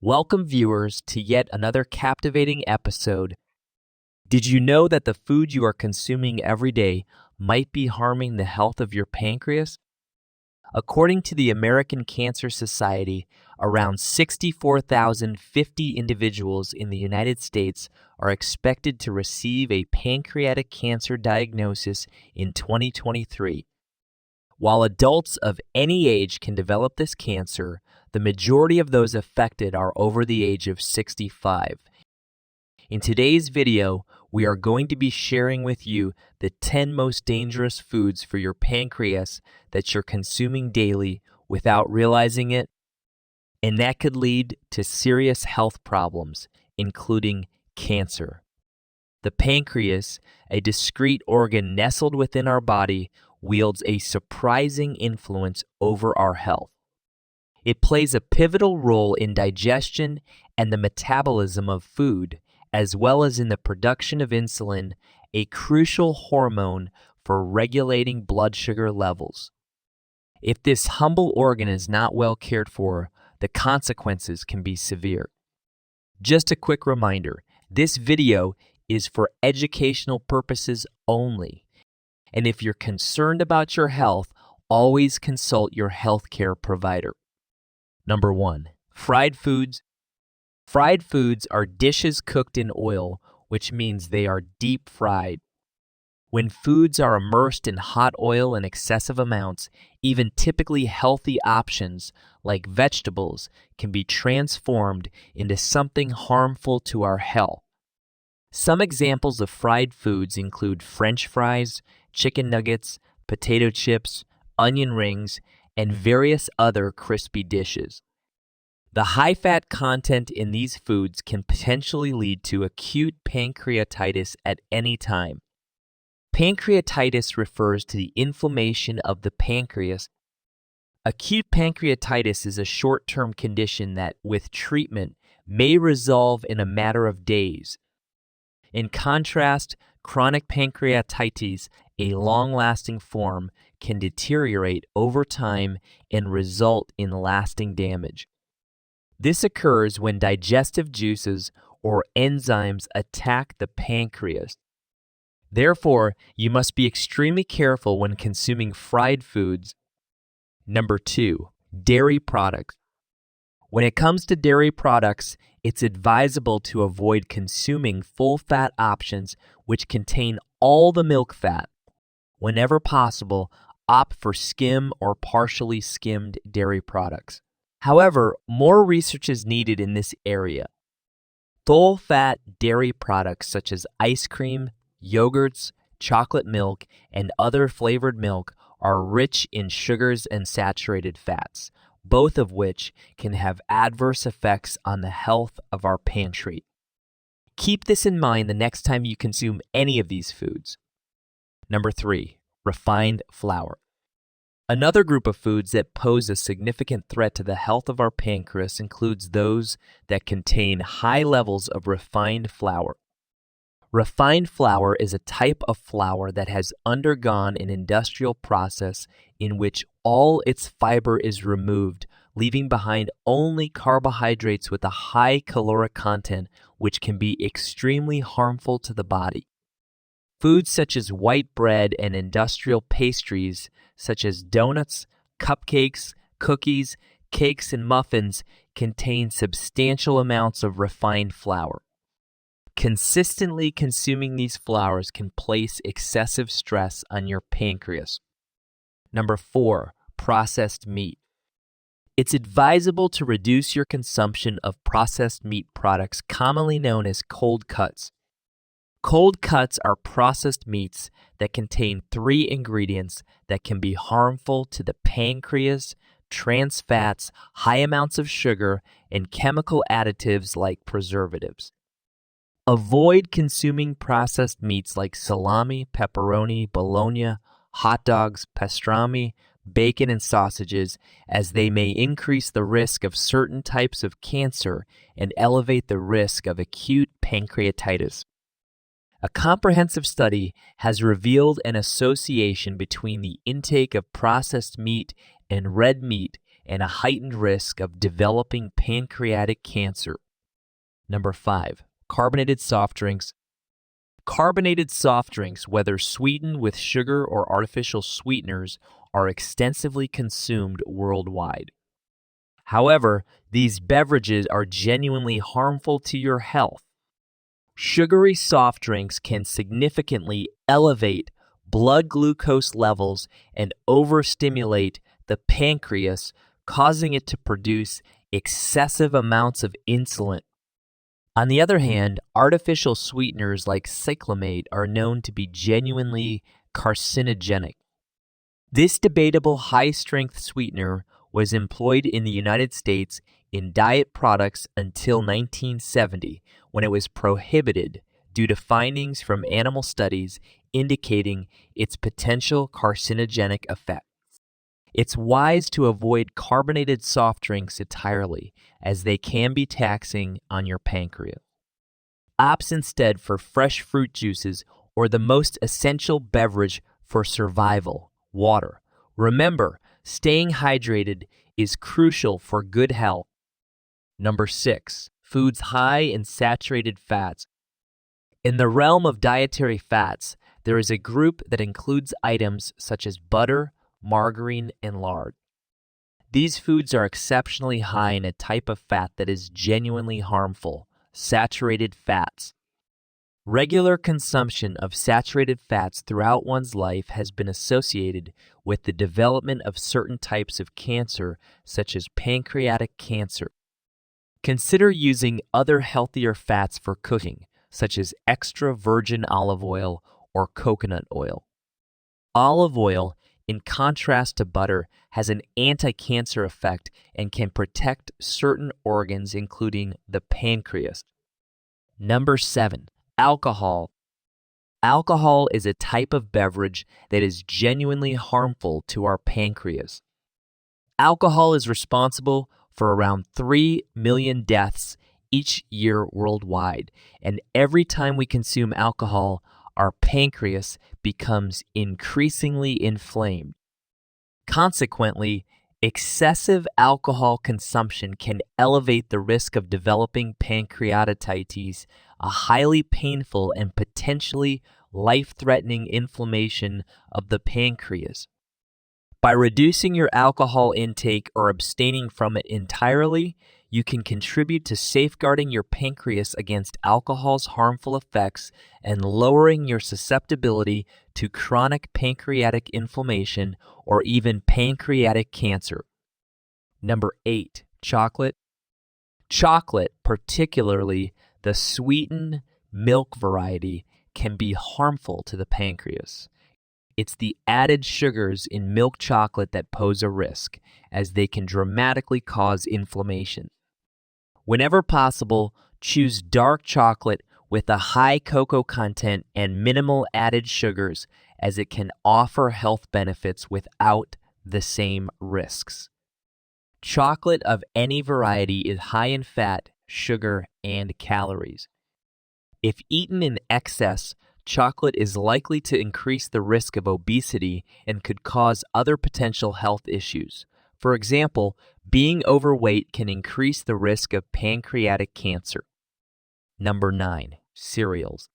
Welcome, viewers, to yet another captivating episode. Did you know that the food you are consuming every day might be harming the health of your pancreas? According to the American Cancer Society, around 64,050 individuals in the United States are expected to receive a pancreatic cancer diagnosis in 2023. While adults of any age can develop this cancer, the majority of those affected are over the age of 65. In today's video, we are going to be sharing with you the 10 most dangerous foods for your pancreas that you're consuming daily without realizing it, and that could lead to serious health problems, including cancer. The pancreas, a discrete organ nestled within our body, wields a surprising influence over our health. It plays a pivotal role in digestion and the metabolism of food, as well as in the production of insulin, a crucial hormone for regulating blood sugar levels. If this humble organ is not well cared for, the consequences can be severe. Just a quick reminder, this video is for educational purposes only. And if you're concerned about your health, always consult your healthcare provider. Number 1, fried foods. Fried foods are dishes cooked in oil, which means they are deep fried. When foods are immersed in hot oil in excessive amounts, even typically healthy options like vegetables can be transformed into something harmful to our health. Some examples of fried foods include French fries, chicken nuggets, potato chips, onion rings, and various other crispy dishes. The high-fat content in these foods can potentially lead to acute pancreatitis at any time. Pancreatitis refers to the inflammation of the pancreas. Acute pancreatitis is a short-term condition that, with treatment, may resolve in a matter of days. In contrast, chronic pancreatitis, a long-lasting form, can deteriorate over time and result in lasting damage. This occurs when digestive juices or enzymes attack the pancreas. Therefore, you must be extremely careful when consuming fried foods. Number 2, dairy products. When it comes to dairy products, it's advisable to avoid consuming full-fat options which contain all the milk fat. Whenever possible, opt for skim or partially skimmed dairy products. However, more research is needed in this area. Full-fat dairy products such as ice cream, yogurts, chocolate milk, and other flavored milk are rich in sugars and saturated fats, both of which can have adverse effects on the health of our pantry. Keep this in mind the next time you consume any of these foods. Number 3, refined flour. Another group of foods that pose a significant threat to the health of our pancreas includes those that contain high levels of refined flour. Refined flour is a type of flour that has undergone an industrial process in which all its fiber is removed, leaving behind only carbohydrates with a high caloric content, which can be extremely harmful to the body. Foods such as white bread and industrial pastries, such as donuts, cupcakes, cookies, cakes, and muffins, contain substantial amounts of refined flour. Consistently consuming these flours can place excessive stress on your pancreas. Number 4, processed meat. It's advisable to reduce your consumption of processed meat products commonly known as cold cuts. Cold cuts are processed meats that contain 3 ingredients that can be harmful to the pancreas: trans fats, high amounts of sugar, and chemical additives like preservatives. Avoid consuming processed meats like salami, pepperoni, bologna, hot dogs, pastrami, bacon, and sausages, as they may increase the risk of certain types of cancer and elevate the risk of acute pancreatitis. A comprehensive study has revealed an association between the intake of processed meat and red meat and a heightened risk of developing pancreatic cancer. Number 5, carbonated soft drinks. Carbonated soft drinks, whether sweetened with sugar or artificial sweeteners, are extensively consumed worldwide. However, these beverages are genuinely harmful to your health. Sugary soft drinks can significantly elevate blood glucose levels and overstimulate the pancreas, causing it to produce excessive amounts of insulin. On the other hand, artificial sweeteners like cyclamate are known to be genuinely carcinogenic. This debatable high-strength sweetener was employed in the United States in diet products until 1970, when it was prohibited due to findings from animal studies indicating its potential carcinogenic effect. It's wise to avoid carbonated soft drinks entirely, as they can be taxing on your pancreas. Opt instead for fresh fruit juices or the most essential beverage for survival, water. Remember, staying hydrated is crucial for good health. Number 6, foods high in saturated fats. In the realm of dietary fats, there is a group that includes items such as butter, margarine, and lard. These foods are exceptionally high in a type of fat that is genuinely harmful, saturated fats. Regular consumption of saturated fats throughout one's life has been associated with the development of certain types of cancer, such as pancreatic cancer. Consider using other healthier fats for cooking, such as extra virgin olive oil or coconut oil. Olive oil, in contrast to butter, has an anti-cancer effect and can protect certain organs, including the pancreas. Number 7, alcohol. Alcohol is a type of beverage that is genuinely harmful to our pancreas. Alcohol is responsible for around 3 million deaths each year worldwide, and every time we consume alcohol, our pancreas becomes increasingly inflamed. Consequently, excessive alcohol consumption can elevate the risk of developing pancreatitis, a highly painful and potentially life-threatening inflammation of the pancreas. By reducing your alcohol intake or abstaining from it entirely, you can contribute to safeguarding your pancreas against alcohol's harmful effects and lowering your susceptibility to chronic pancreatic inflammation or even pancreatic cancer. Number 8, chocolate. Chocolate, particularly the sweetened milk variety, can be harmful to the pancreas. It's the added sugars in milk chocolate that pose a risk, as they can dramatically cause inflammation. Whenever possible, choose dark chocolate with a high cocoa content and minimal added sugars, as it can offer health benefits without the same risks. Chocolate of any variety is high in fat, sugar, and calories. If eaten in excess, chocolate is likely to increase the risk of obesity and could cause other potential health issues. For example, being overweight can increase the risk of pancreatic cancer. Number 9, cereals.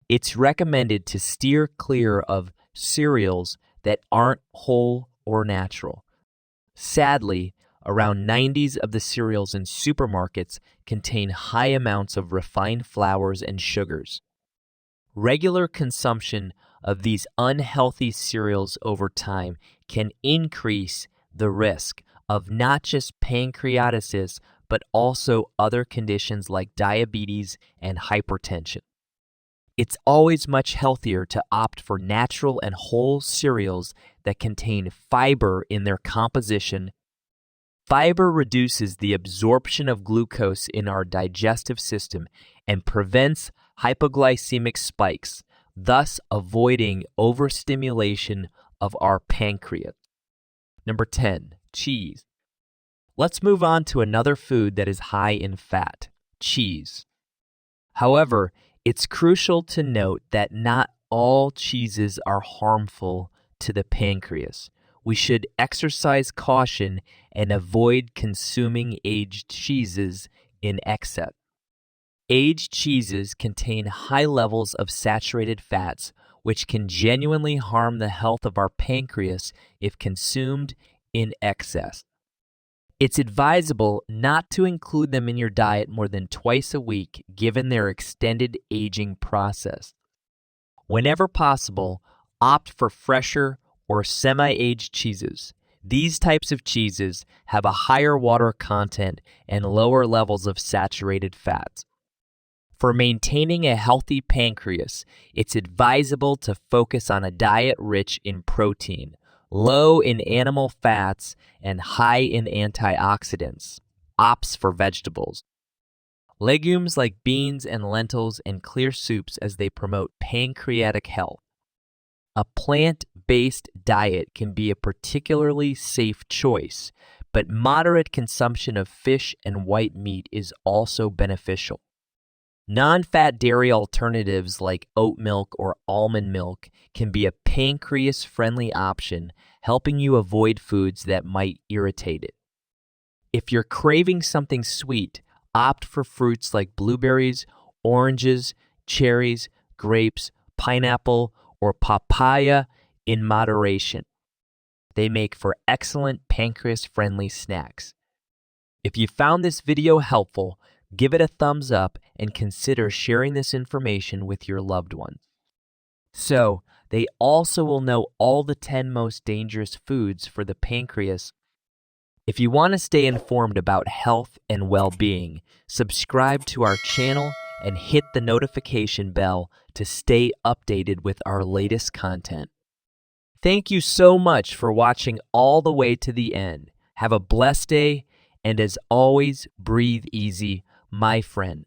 It's recommended to steer clear of cereals that aren't whole or natural. Sadly, around 90% of the cereals in supermarkets contain high amounts of refined flours and sugars. Regular consumption of these unhealthy cereals over time can increase the risk of not just pancreatitis, but also other conditions like diabetes and hypertension. It's always much healthier to opt for natural and whole cereals that contain fiber in their composition. Fiber reduces the absorption of glucose in our digestive system and prevents hypoglycemic spikes, thus avoiding overstimulation of our pancreas. Number 10, cheese. Let's move on to another food that is high in fat, cheese. However, it's crucial to note that not all cheeses are harmful to the pancreas. we should exercise caution and avoid consuming aged cheeses in excess. Aged cheeses contain high levels of saturated fats, which can genuinely harm the health of our pancreas if consumed in excess. It's advisable not to include them in your diet more than twice a week, given their extended aging process. Whenever possible, opt for fresher or semi-aged cheeses. These types of cheeses have a higher water content and lower levels of saturated fats. For maintaining a healthy pancreas, it's advisable to focus on a diet rich in protein, low in animal fats, and high in antioxidants. Opts for vegetables. Legumes like beans and lentils and clear soups as they promote pancreatic health. A plant-based diet can be a particularly safe choice, but moderate consumption of fish and white meat is also beneficial. Non-fat dairy alternatives like oat milk or almond milk can be a pancreas-friendly option, helping you avoid foods that might irritate it. If you're craving something sweet, opt for fruits like blueberries, oranges, cherries, grapes, pineapple, or papaya in moderation. They make for excellent pancreas-friendly snacks. If you found this video helpful, give it a thumbs up and consider sharing this information with your loved ones. So, they also will know all the 10 most dangerous foods for the pancreas. If you want to stay informed about health and well-being, subscribe to our channel and hit the notification bell to stay updated with our latest content. Thank you so much for watching all the way to the end. Have a blessed day, and as always, breathe easy, my friend.